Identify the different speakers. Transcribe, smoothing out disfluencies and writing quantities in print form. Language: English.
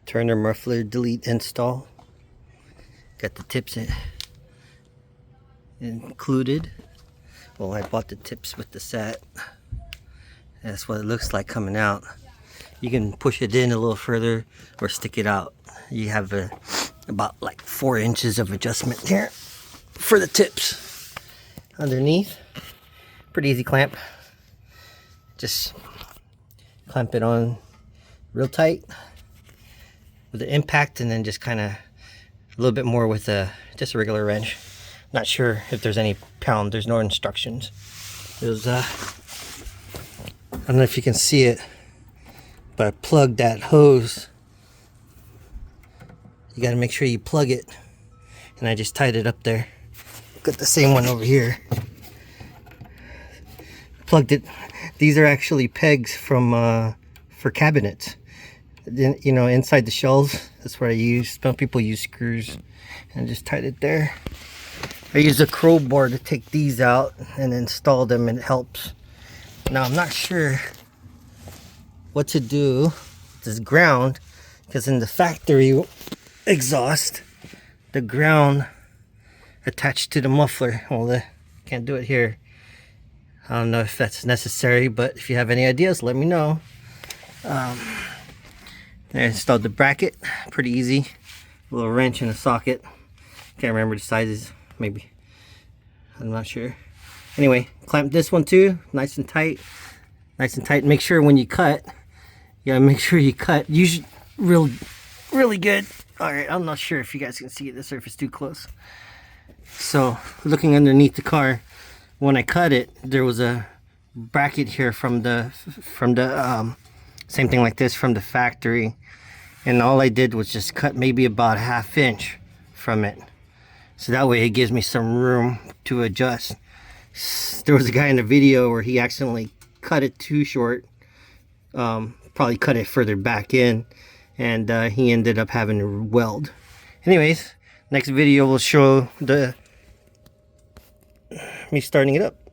Speaker 1: Turner muffler delete install. Got the tips included. Well, I bought the tips with the set. That's what it looks like coming out. You can push it in a little further or stick it out. You have about like 4 inches of adjustment here for the tips. Underneath, pretty easy clamp. Just clamp it on real tight with the impact, and then just kind of a little bit more with just a regular wrench. Not sure if there's any pound. There's no instructions. There's I don't know if you can see it, but I plugged that hose. You got to make sure you plug it, and I just tied it up there. Got the same one over here. Plugged it. These are actually pegs from for cabinets. You know, inside the shelves. That's what I use. Some people use screws, and just tied it there. I use a crowbar to take these out and install them, and it helps. Now I'm not sure what to do with this ground, because in the factory exhaust, the ground attached to the muffler. Well, can't do it here. I don't know if that's necessary, but if you have any ideas, let me know. I installed the bracket, pretty easy. A little wrench and a socket. Can't remember the sizes, maybe. I'm not sure. Anyway, clamp this one too, nice and tight. Nice and tight. Make sure when you cut, you gotta make sure you cut. Usually, really good. All right, I'm not sure if you guys can see this or if it's too close. So, looking underneath the car, when I cut it, there was a bracket here from the same thing like this from the factory, and all I did was just cut maybe about 1/2 inch from it, so that way it gives me some room to adjust. There was a guy in the video where he accidentally cut it too short, probably cut it further back in, and he ended up having to weld. Anyways, next video will show me starting it up.